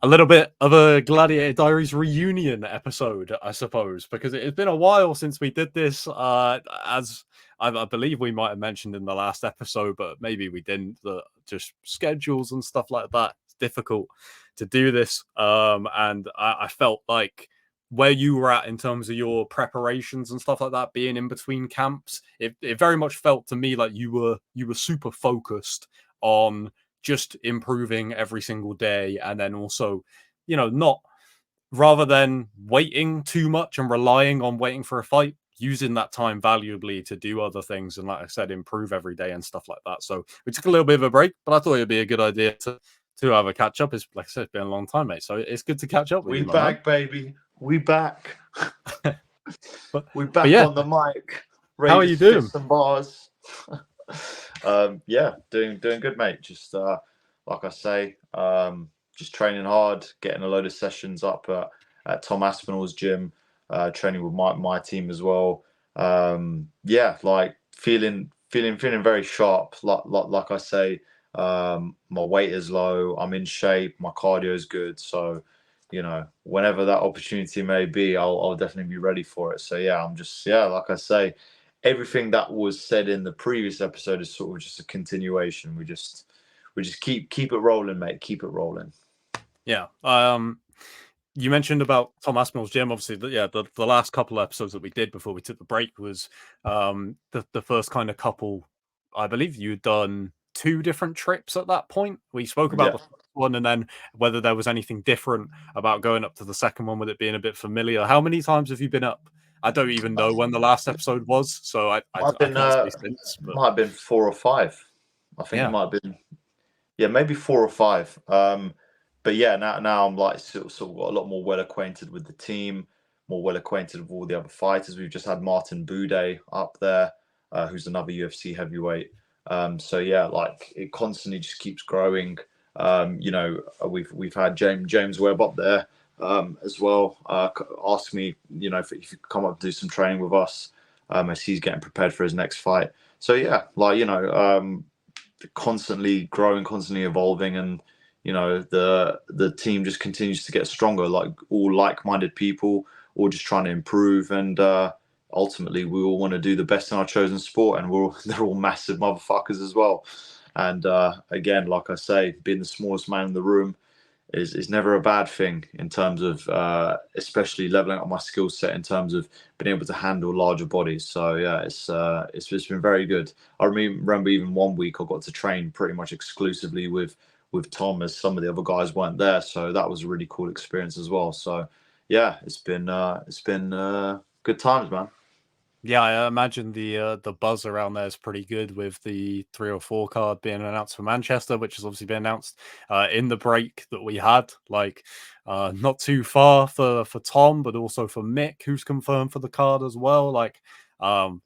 a little bit of a Gladiator Diaries reunion episode, I suppose, because it's been a while since we did this. As I believe we might have mentioned in the last episode, but maybe we didn't. Just schedules and stuff like that. It's difficult to do this. And I felt like where you were at in terms of your preparations and stuff like that, being in between camps, it very much felt to me like you were super focused on just improving every single day, and then also, not, rather than waiting too much and relying on waiting for a fight, using that time valuably to do other things and, like I said, improve every day and stuff like that. So we took a little bit of a break, but I thought it'd be a good idea to have a catch up. It's, like I said, it's been a long time, mate, so it's good to catch up with We you, my back, baby. We back. but We back yeah, on the mic. how are Ready you to spit doing? some bars. Yeah, doing good, mate. Just like I say, just training hard, getting a load of sessions up at Tom Aspinall's gym, training with my team as well. Yeah, like feeling very sharp. Like I say, my weight is low. I'm in shape. My cardio is good. So, whenever that opportunity may be, I'll definitely be ready for it. So yeah, like I say, everything that was said in the previous episode is sort of just a continuation. We just keep it rolling, mate. Keep it rolling. Yeah. You mentioned about Tom Aspinall's gym. Obviously, the last couple of episodes that we did before we took the break was the first kind of couple. I believe you'd done 2 different trips at that point. We spoke about Yeah. the first one, and then whether there was anything different about going up to the second one, with it being a bit familiar. How many times have you been up? I don't even know when the last episode was, so I can't say since. But might have been 4 or 5. I think it yeah, might have been, yeah, maybe 4 or 5. But yeah, now I'm like sort of got a lot more well acquainted with the team, more well acquainted with all the other fighters. We've just had Martin Bude up there, who's another UFC heavyweight. So yeah, like it constantly just keeps growing. We've had James Webb up there as well. Ask me, if you could come up and do some training with us, as he's getting prepared for his next fight. So yeah, like constantly growing, constantly evolving, and the team just continues to get stronger. Like all like-minded people, all just trying to improve, and ultimately we all want to do the best in our chosen sport, and they're all massive motherfuckers as well. And again, like I say, being the smallest man in the room is never a bad thing in terms of especially leveling up my skill set in terms of being able to handle larger bodies. So yeah, it's been very good. I remember even one week I got to train pretty much exclusively with Tom, as some of the other guys weren't there. So that was a really cool experience as well. So yeah, it's been good times, man. yeah, I imagine the buzz around there is pretty good, with the 304 card being announced for Manchester, which has obviously been announced in the break that we had. Like, not too far for Tom, but also for Mick, who's confirmed for the card as well. Like,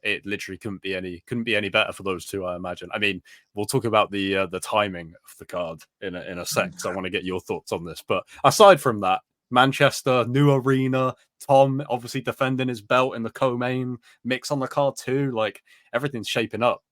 it literally couldn't be any better for those two, I imagine. I mean, we'll talk about the timing of the card in a sec, because I want to get your thoughts on this. But aside from that, Manchester, new arena, Tom obviously defending his belt in the co-main, mix on the card too. Like, everything's shaping up,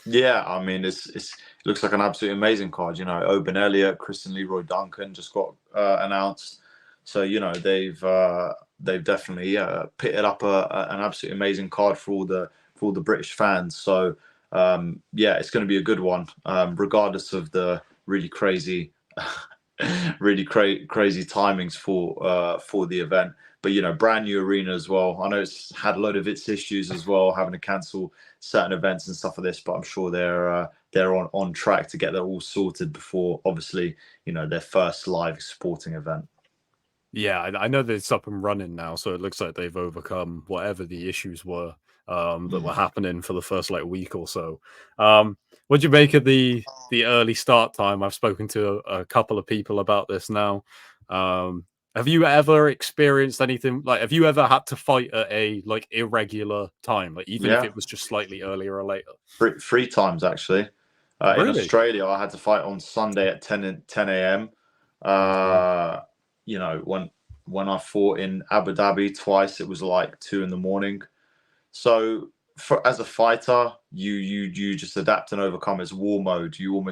Yeah, I mean, it looks like an absolutely amazing card. Oban Elliott, Christian Leroy Duncan just got announced, so they've definitely pitted up an absolutely amazing card for all the British fans. So yeah, it's going to be a good one, regardless of the really crazy, crazy timings for the event. But brand new arena as well. I know it's had a load of its issues as well, having to cancel certain events and stuff like this, but I'm sure they're on track to get that all sorted before, obviously, their first live sporting event. Yeah, I know that it's up and running now, so it looks like they've overcome whatever the issues were that were happening for the first week or so. What do you make of the early start time? I've spoken to a couple of people about this now. Have you ever experienced anything like? Have you ever had to fight at a irregular time, like even if Yeah, it was just slightly earlier or later? three times actually. In Really? Australia, I had to fight on Sunday at 10 a.m. Wow. When I fought in Abu Dhabi twice, it was like 2 in the morning. So as a fighter, you just adapt and overcome. It's war mode. Your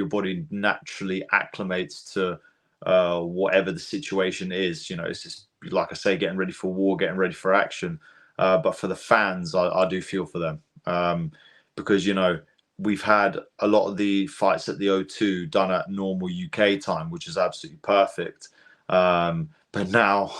body naturally acclimates to whatever the situation is. It's just like I say, getting ready for war, getting ready for action. But for the fans, I do feel for them, because we've had a lot of the fights at the O2 done at normal UK time, which is absolutely perfect. But now,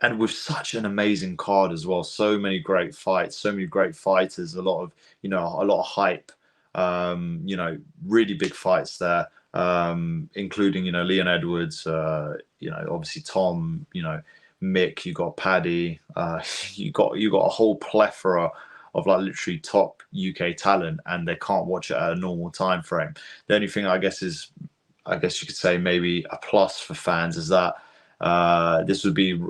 and with such an amazing card as well, so many great fights, so many great fighters, a lot of hype, really big fights there, including Leon Edwards, obviously Tom, Mick, you got Paddy, you got a whole plethora of like literally top UK talent, and they can't watch it at a normal time frame. The only thing I guess you could say maybe a plus for fans is that this would be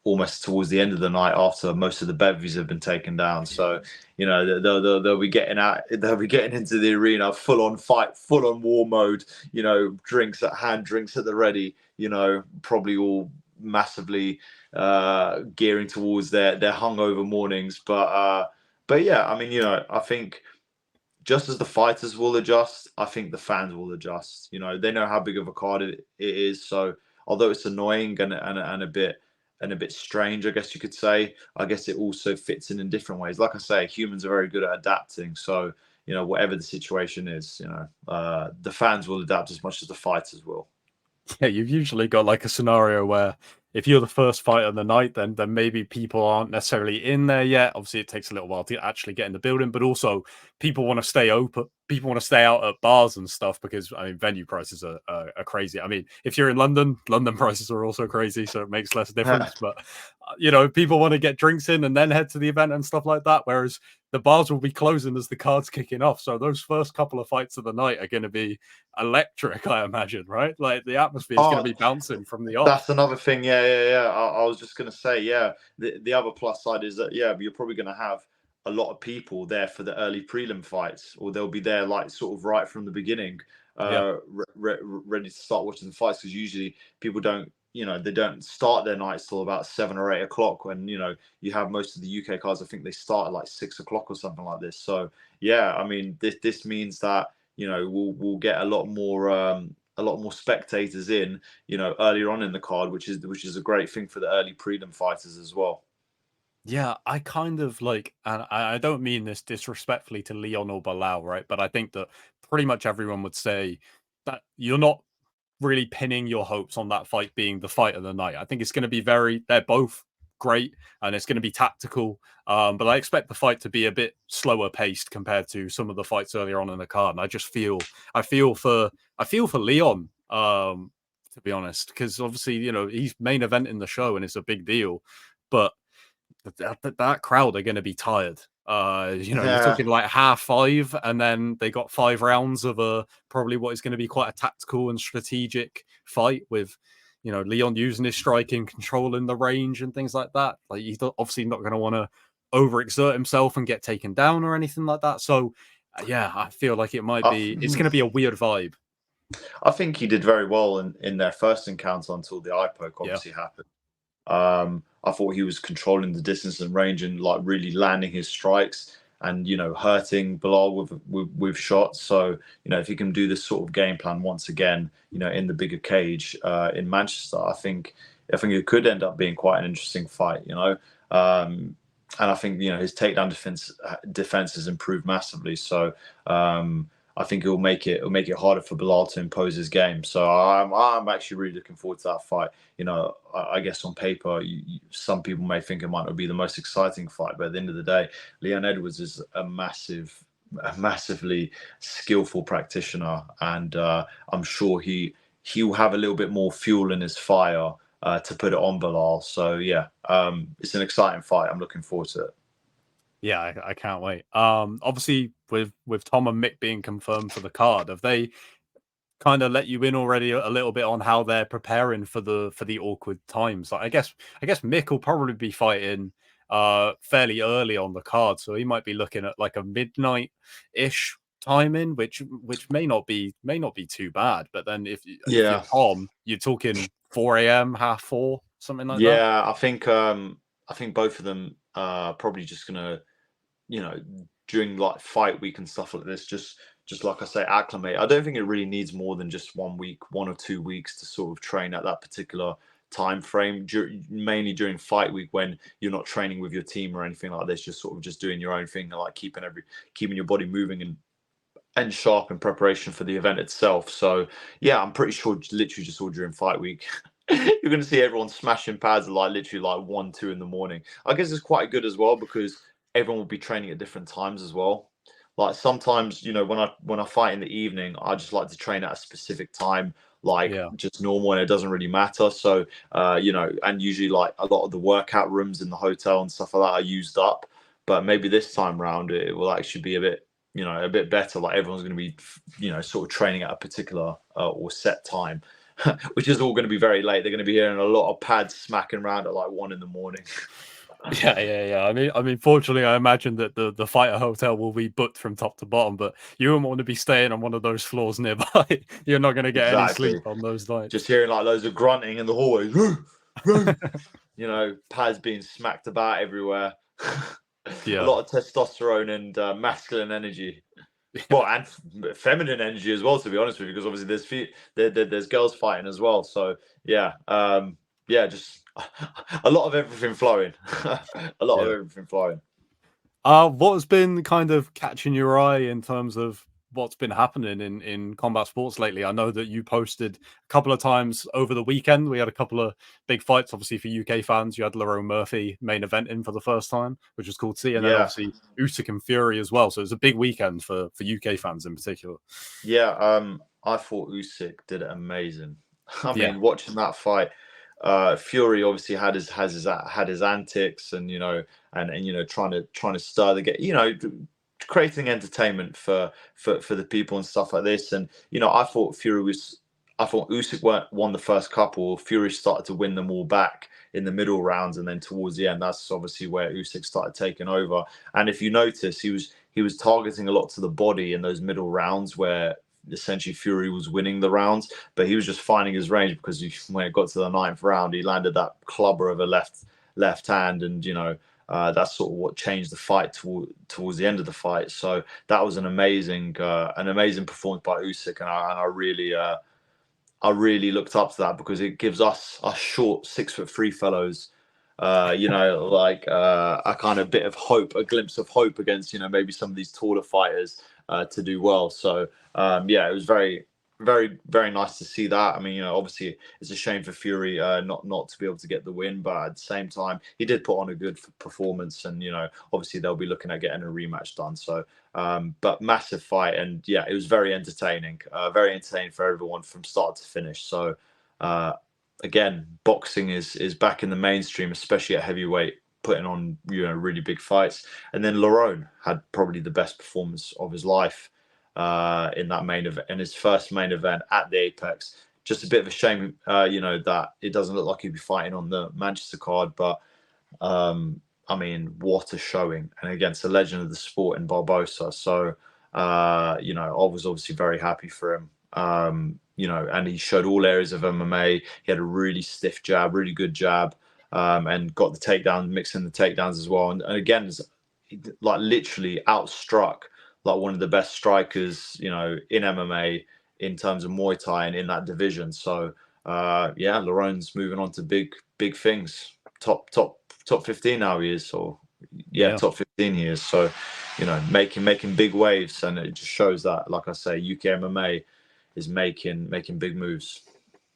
almost towards the end of the night after most of the bevies have been taken down. So they'll be getting out, they'll be getting into the arena full on fight, full on war mode. Drinks at hand, drinks at the ready. Probably all massively gearing towards their hungover mornings. But yeah, I mean, I think just as the fighters will adjust, I think the fans will adjust. They know how big of a card it is. So although it's annoying and a bit strange, I guess you could say, I guess it also fits in different ways. Like I say, humans are very good at adapting. So whatever the situation is, the fans will adapt as much as the fighters will. Yeah, you've usually got like a scenario where if you're the first fight of the night, then maybe people aren't necessarily in there yet. Obviously, it takes a little while to actually get in the building, but also people want to stay open. People want to stay out at bars and stuff because I mean, venue prices are crazy. I mean, if you're in London, London prices are also crazy, so it makes less difference. But people want to get drinks in and then head to the event and stuff like that. Whereas the bars will be closing as the card's kicking off. So those first couple of fights of the night are going to be electric, I imagine, right? Like the atmosphere is going to be bouncing from the off. That's another thing. Yeah. I was just going to say, yeah, the other plus side is that, yeah, you're probably going to have a lot of people there for the early prelim fights, or they'll be there like sort of right from the beginning, Yeah. ready to start watching the fights, because usually people don't, they don't start their nights till about 7 or 8 o'clock. When you have most of the UK cards, I think they start at like 6 o'clock or something like this. So yeah, I mean, this means that we'll get a lot more spectators in earlier on in the card, which is a great thing for the early prelim fighters as well. Yeah, I kind of like, and I don't mean this disrespectfully to Leon or Bilal, right? But I think that pretty much everyone would say that you're not really pinning your hopes on that fight being the fight of the night. I think it's going to be they're both great and it's going to be tactical. But I expect the fight to be a bit slower paced compared to some of the fights earlier on in the card. And I feel for Leon, to be honest, because obviously, he's main event in the show and it's a big deal. But that crowd are going to be tired. You're Yeah. talking like 5:30, and then they got 5 rounds of probably what is going to be quite a tactical and strategic fight with, Leon using his striking, controlling the range and things like that. Like he's obviously not going to want to overexert himself and get taken down or anything like that. So, yeah, I feel like it's going to be a weird vibe. I think he did very well in their first encounter until the eye poke Yeah. obviously happened. I thought he was controlling the distance and range and like really landing his strikes and hurting Bilal with shots. So if he can do this sort of game plan once again, in the bigger cage in Manchester, I think it could end up being quite an interesting fight. And I think his takedown defense has improved massively. So I think it'll make it harder for Bilal to impose his game. So I'm actually really looking forward to that fight. I guess on paper, some people may think it might not be the most exciting fight, but at the end of the day, Leon Edwards is a massively skillful practitioner, and I'm sure he'll have a little bit more fuel in his fire to put it on Bilal. So yeah, it's an exciting fight. I'm looking forward to it. Yeah, I can't wait. Obviously, with Tom and Mick being confirmed for the card, have they kind of let you in already a little bit on how they're preparing for the awkward times? Like, I guess Mick will probably be fighting fairly early on the card, so he might be looking at like a midnight-ish timing, which may not be too bad. But then if you're Yeah. Tom, you're talking 4 a.m., 4:30, something like that. Yeah, I think both of them are probably just gonna, during like fight week and stuff like this, just just like I say, acclimate. I don't think it really needs more than just 1 week, 1 or 2 weeks to sort of train at that particular time frame, mainly during fight week when you're not training with your team or anything like this, just sort of just doing your own thing, like keeping your body moving and sharp in preparation for the event itself. So yeah, I'm pretty sure literally just all during fight week you're going to see everyone smashing pads at like literally like 1, 2 in the morning. I guess it's quite good as well because everyone will be training at different times as well. Like sometimes, when I fight in the evening, I just like to train at a specific time, like Yeah. just normal, and it doesn't really matter. So and usually like a lot of the workout rooms in the hotel and stuff like that are used up. But maybe this time round it will actually be a bit better. Like everyone's going to be, sort of training at a particular or set time, which is all going to be very late. They're going to be hearing a lot of pads smacking around at like 1 in the morning. Yeah. I mean, fortunately, I imagine that the fighter hotel will be booked from top to bottom, but you won't want to be staying on one of those floors nearby. You're not going to get any Exactly. sleep on those nights. Just hearing like loads of grunting in the hallway, pads being smacked about everywhere. A Yeah. lot of testosterone and masculine energy. Well, and feminine energy as well, to be honest with you, because obviously there's girls fighting as well. So yeah, just a lot of everything flowing, a lot of Yeah. everything flowing. What has been kind of catching your eye in terms of what's been happening in combat sports lately? I know that you posted a couple of times over the weekend. We had a couple of big fights, obviously for UK fans. You had Lerone Murphy main event in for the first time, which was cool to see, and then Yeah, obviously Usyk and Fury as well. So it was a big weekend for UK fans in particular. yeah. I thought Usyk did it amazing. I Yeah, mean, watching that fight, Fury obviously had his antics, and trying to stir the game, creating entertainment for the people and stuff like this. And I thought Usyk won the first couple. Fury started to win them all back in the middle rounds, and then towards the end, that's obviously where Usyk started taking over. And if you notice, he was targeting a lot to the body in those middle rounds where essentially Fury was winning the rounds, but he was just finding his range because when it got to the ninth round, he landed that clubber of a left hand, and that's sort of what changed the fight towards the end of the fight. So that was an amazing performance by Usyk, and I really looked up to that because it gives us short 6'3" fellows, like a kind of bit of hope, a glimpse of hope against, maybe some of these taller fighters to do well. So it was very, very, very nice to see that. I mean, obviously it's a shame for Fury not to be able to get the win, but at the same time, he did put on a good performance, and obviously they'll be looking at getting a rematch done. So, but massive fight, and yeah, it was very entertaining for everyone from start to finish. So, again, boxing is back in the mainstream, especially at heavyweight, putting on really big fights. And then Lerone had probably the best performance of his life in that main event, in his first main event at the Apex. Just a bit of a shame, that it doesn't look like he'd be fighting on the Manchester card, but I mean, what a showing, and against a legend of the sport in Barbosa. So, I was obviously very happy for him. And he showed all areas of MMA. He had a really stiff jab, really good jab, and got the takedown, mixing the takedowns as well. And again, like literally outstruck like one of the best strikers, in MMA in terms of Muay Thai and in that division. So, Lerone's moving on to big things. Top 15 now he is, or yeah. top 15 he is. So, making big waves, and it just shows that, like I say, UK MMA is making big moves.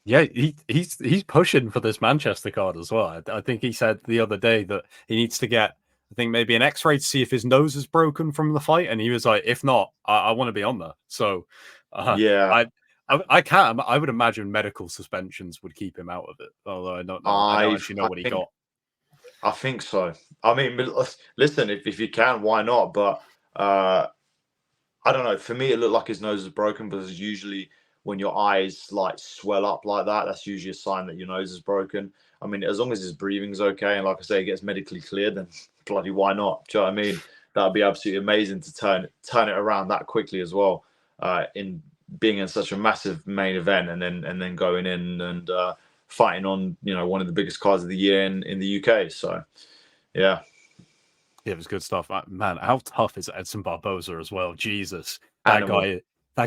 Yeah, he's pushing for this Manchester card as well. I think he said the other day that he needs to get, I think maybe an X-ray to see if his nose is broken from the fight, and he was like, "If not, I want to be on there." So, Yeah, I can't. I would imagine medical suspensions would keep him out of it. Although I don't know. I don't actually know what he got. I think so. I mean, listen, if you can, why not? But I don't know. For me, it looked like his nose was broken, because usually when your eyes like swell up like that, that's usually a sign that your nose is broken. I mean, as long as his breathing's okay, and like I say, he gets medically cleared, then bloody why not? Do you know what I mean? That would be absolutely amazing to turn it around that quickly as well. In being in such a massive main event, and then going in and fighting on one of the biggest cards of the year in the UK. So yeah. Yeah, it was good stuff. Man, how tough is Edson Barboza as well? Jesus. that Animal.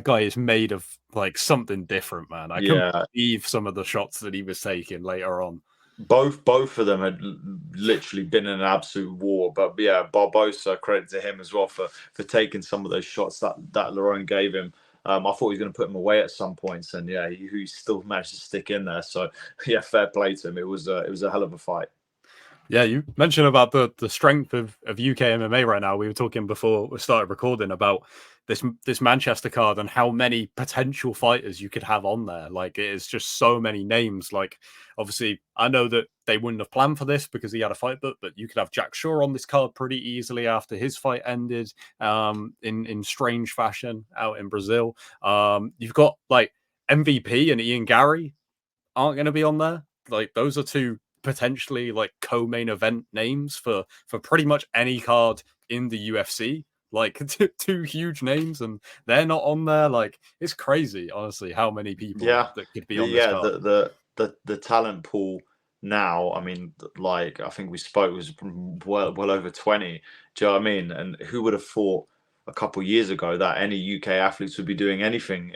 guy is made of like something different, man. I couldn't Yeah, believe some of the shots that he was taking later on. both of them had literally been in an absolute war. But yeah, Barbosa, credit to him as well for taking some of those shots that Lerone gave him. I thought he was going to put him away at some points, and yeah, he still managed to stick in there. So yeah, fair play to him. It was a hell of a fight. Yeah, you mentioned about the strength of UK MMA right now. We were talking before we started recording about this Manchester card and how many potential fighters you could have on there. Like it is just so many names. Like obviously, I know that they wouldn't have planned for this because he had a fight book, but you could have Jack Shaw on this card pretty easily after his fight ended in strange fashion out in Brazil. You've got like MVP and Ian Gary aren't going to be on there. Like those are two potentially like co-main event names for pretty much any card in the UFC. Like two huge names, and they're not on there. Like it's crazy, honestly, how many people Yeah, that could be the on this yeah card. the talent pool now. I mean, like I think we spoke was well over 20. Do you know what I mean? And who would have thought a couple of years ago that any UK athletes would be doing anything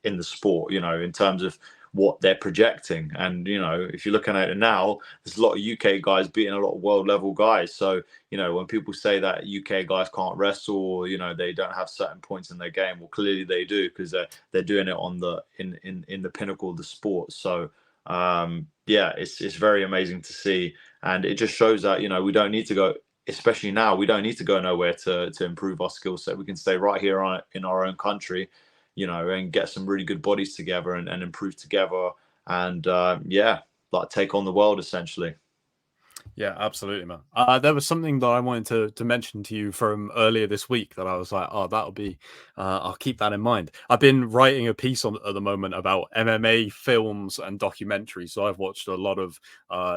in the sport? You know, in terms of what they're projecting. And you know, if you're looking at it now, there's a lot of UK guys beating a lot of world level guys. So you know, when people say that UK guys can't wrestle, or you know, they don't have certain points in their game, well, clearly they do because they're doing it on the in the pinnacle of the sport. So yeah, it's very amazing to see, and it just shows that you know we don't need to go. Especially now, we don't need to go nowhere to improve our skill set. We can stay right here in our own country, you know, and get some really good bodies together and improve together, and yeah, like take on the world essentially. Yeah, absolutely, man. There was something that I wanted to mention to you from earlier this week that I was like, oh, that'll be, I'll keep that in mind. I've been writing a piece on at the moment about MMA films and documentaries. So I've watched a lot of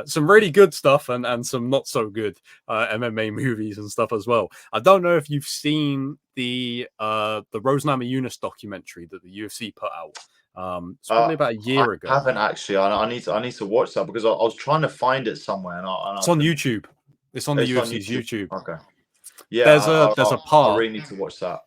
some really good stuff and some not so good MMA movies and stuff as well. I don't know if you've seen the Rose Namajunas documentary that the UFC put out. It's probably about a I year ago haven't now. actually. I need to watch that because I was trying to find it somewhere and I It's on couldn't. YouTube. It's on the It's on UFC's YouTube. YouTube. Okay. Yeah, There's a I part really need to watch that.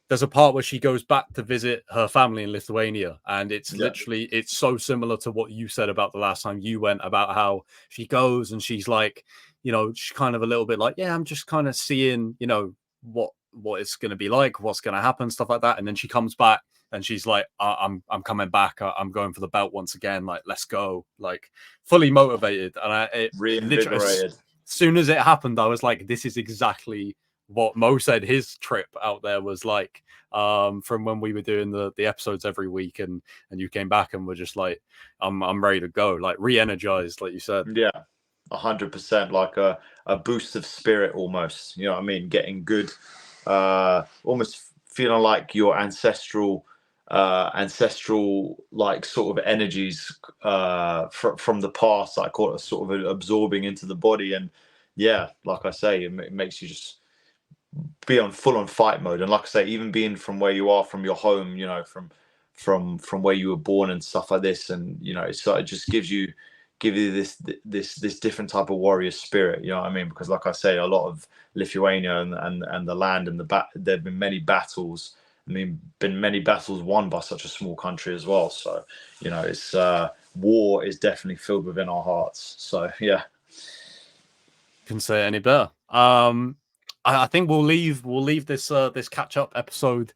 where she goes back to visit her family in Lithuania, and Yeah. it's so similar to what you said about the last time you went, about how she goes and she's like, you know, she's kind of a little bit like, yeah, I'm just kind of seeing, you know, what it's going to be like, what's going to happen, stuff like that. And then she comes back and she's like, I'm coming back, I'm going for the belt once again, like let's go, like fully motivated. And it literally, as Reinvigorated. soon as it happened, I was like, this is exactly what Mo said his trip out there was like, from when we were doing the episodes every week, and you came back and were just like, I'm ready to go, like re-energized, like you said. Yeah. 100%, like a boost of spirit almost, you know what I mean, getting good, almost feeling like your ancestral like sort of energies from the past, like sort of absorbing into the body. And yeah, like I say, it makes you just be on full on fight mode. And like I say, even being from where you are, from your home, you know, from where you were born and stuff like this, and you know, it just give you this different type of warrior spirit, you know what I mean? Because like I say, a lot of Lithuania and the land and there've been many battles. I mean, been many battles won by such a small country as well. So, you know, it's war is definitely filled within our hearts. So yeah. Can say it any better. I think we'll leave this this catch up episode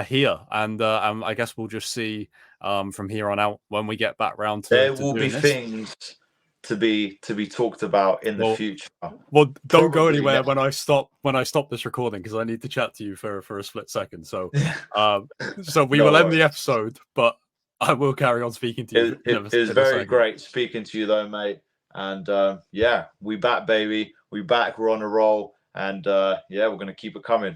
here, and I guess we'll just see from here on out when we get back round There to will be doing this. things to be talked about in the Well, future. don't go Probably anywhere next. when I stop this recording, because I need to chat to you for a split second. So, Yeah. so we No will end the worries. episode, but I will carry on speaking to you It was in a very second. great speaking to you though, mate. And yeah, we back, baby. We back. We're on a roll, and yeah, we're gonna keep it coming.